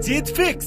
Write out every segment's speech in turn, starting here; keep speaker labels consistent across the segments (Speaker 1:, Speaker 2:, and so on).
Speaker 1: जीत fix.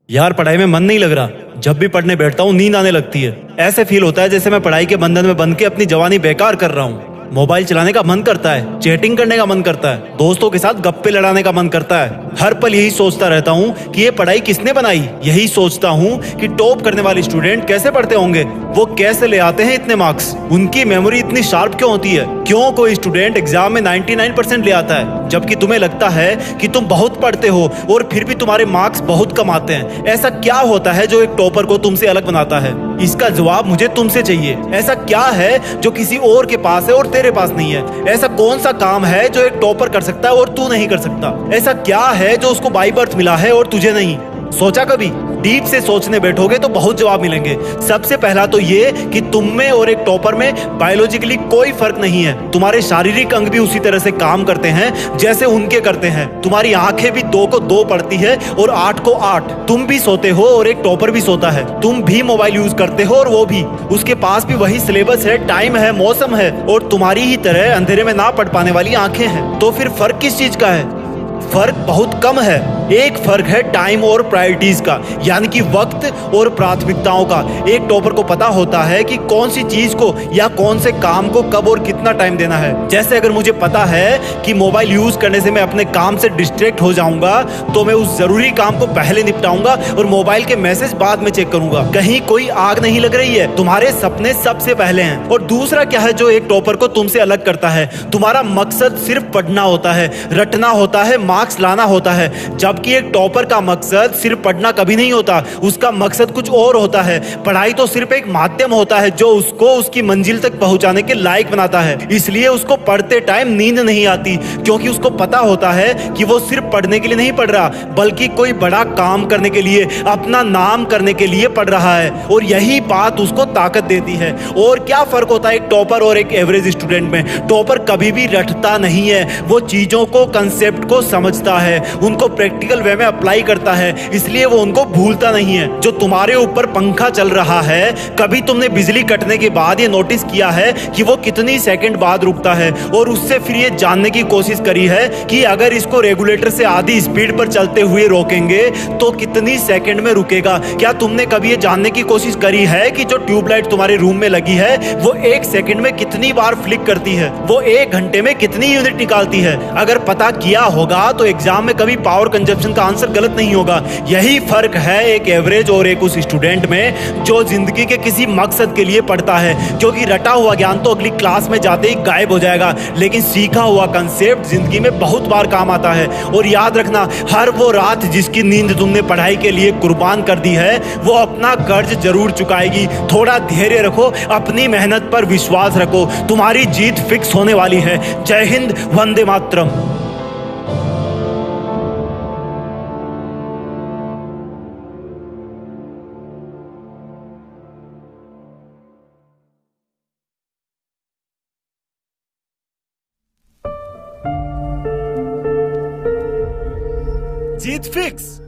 Speaker 2: यार पढ़ाई में मन नहीं लग रहा। जब भी पढ़ने बैठता हूँ नींद आने लगती है। ऐसे फील होता है जैसे मैं पढ़ाई के बंधन में बंध के अपनी जवानी बेकार कर रहा हूँ। मोबाइल चलाने का मन करता है, चैटिंग करने का मन करता है, दोस्तों के साथ गप्पे लड़ाने का मन करता है। हर पल यही सोचता रहता हूँ कि ये पढ़ाई किसने बनाई। यही सोचता हूँ कि टॉप करने वाले स्टूडेंट कैसे पढ़ते होंगे, वो कैसे ले आते हैं इतने मार्क्स, उनकी मेमोरी इतनी शार्प क्यों होती है, क्यों कोई स्टूडेंट एग्जाम में 99% ले आता है जबकि तुम्हें लगता है कि तुम बहुत पढ़ते हो और फिर भी तुम्हारे मार्क्स बहुत कम आते हैं। ऐसा क्या होता है जो एक टॉपर को तुमसे अलग बनाता है? इसका जवाब मुझे तुमसे चाहिए। ऐसा क्या है जो किसी और के पास है और तेरे पास नहीं है? ऐसा कौन सा काम है जो एक टॉपर कर सकता है और तू नहीं कर सकता? ऐसा क्या है जो उसको बाय बर्थ मिला है और तुझे नहीं? सोचा कभी? डीप से सोचने बैठोगे तो बहुत जवाब मिलेंगे। सबसे पहला तो ये कि तुम में और एक टॉपर में बायोलॉजिकली कोई फर्क नहीं है। तुम्हारे शारीरिक अंग भी उसी तरह से काम करते हैं जैसे उनके करते हैं। तुम्हारी आंखें भी 2 को 2 पढ़ती है और 8 को 8। तुम भी सोते हो और एक टॉपर भी सोता है। तुम भी मोबाइल यूज करते हो और वो भी। उसके पास भी वही सिलेबस है, टाइम है, मौसम है और तुम्हारी ही तरह अंधेरे में ना पढ़ पाने वाली आंखें हैं। तो फिर फर्क किस चीज का है? फर्क बहुत कम है। एक फर्क है टाइम और प्रायोरिटीज का, यानी कि वक्त और प्राथमिकताओं का। एक टॉपर को पता होता है कि कौन सी चीज को या कौन से काम को कब और कितना टाइम देना है। जैसे अगर मुझे पता है कि मोबाइल यूज करने से मैं अपने काम से डिस्ट्रैक्ट हो जाऊंगा तो मैं उस जरूरी काम को पहले निपटाऊंगा और मोबाइल के मैसेज बाद में चेक करूंगा। कहीं कोई आग नहीं लग रही है, तुम्हारे सपने सबसे पहले हैं। और दूसरा क्या है जो एक टॉपर को तुमसे अलग करता है? तुम्हारा मकसद सिर्फ पढ़ना होता है, रटना होता है, मार्क्स लाना होता है। जबकि एक टॉपर का मकसद सिर्फ पढ़ना कभी नहीं होता, उसका मकसद कुछ और होता है। पढ़ाई तो सिर्फ एक माध्यम होता है जो उसको उसकी मंजिल तक पहुंचाने के लायक बनाता है। इसलिए उसको पढ़ते टाइम नींद नहीं आती, क्योंकि उसको पता होता है कि वो सिर्फ पढ़ने के लिए नहीं पढ़ रहा, बल्कि कोई बड़ा काम करने के लिए, अपना नाम करने के लिए पढ़ रहा है। और यही बात उसको ताकत देती है। और क्या फर्क होता है एक टॉपर और एक एवरेज स्टूडेंट में? टॉपर कभी भी रटता नहीं है, वो चीजों को, कंसेप्ट को समझता है, उनको प्रैक्टिकल वे में अप्लाई करता है, इसलिए वो उनको भूलता नहीं है। जो तुम्हारे ऊपर पंखा चल रहा है, कभी तुमने बिजली कटने के बाद ये नोटिस किया है कि वो कितनी सेकंड बाद रुकता है? और उससे फिर ये जानने की कोशिश करी है कि अगर इसको रेगुलेटर से आधी स्पीड पर चलते हुए रोकेंगे तो कितनी सेकंड में रुकेगा? क्या तुमने कभी ये जानने की कोशिश करी है कि जो ट्यूबलाइट तुम्हारे रूम में लगी है वो 1 सेकंड में कितनी बार फ्लिक करती है? वो 1 घंटे में कितनी यूनिट निकालती है? अगर पता किया होगा तो एग्जाम में कभी पावर कंजप्शन का आंसर गलत नहीं होगा। यही फर्क है एक एवरेज और एक उस स्टूडेंट में जो जिंदगी के किसी मकसद के लिए पढ़ता है। क्योंकि रटा हुआ ज्ञान तो अगली क्लास में जाते ही गायब हो जाएगा, लेकिन सीखा हुआ कंसेप्ट जिंदगी में बहुत बार काम आता है। और याद रखना, हर वो रात जिसकी नींद तुमने पढ़ाई के लिए कुर्बान कर दी है वो अपना कर्ज जरूर चुकाएगी। थोड़ा धैर्य रखो, अपनी मेहनत पर विश्वास रखो, तुम्हारी जीत फिक्स होने वाली है। जय हिंद, वंदे मातरम।
Speaker 1: जीत फिक्स।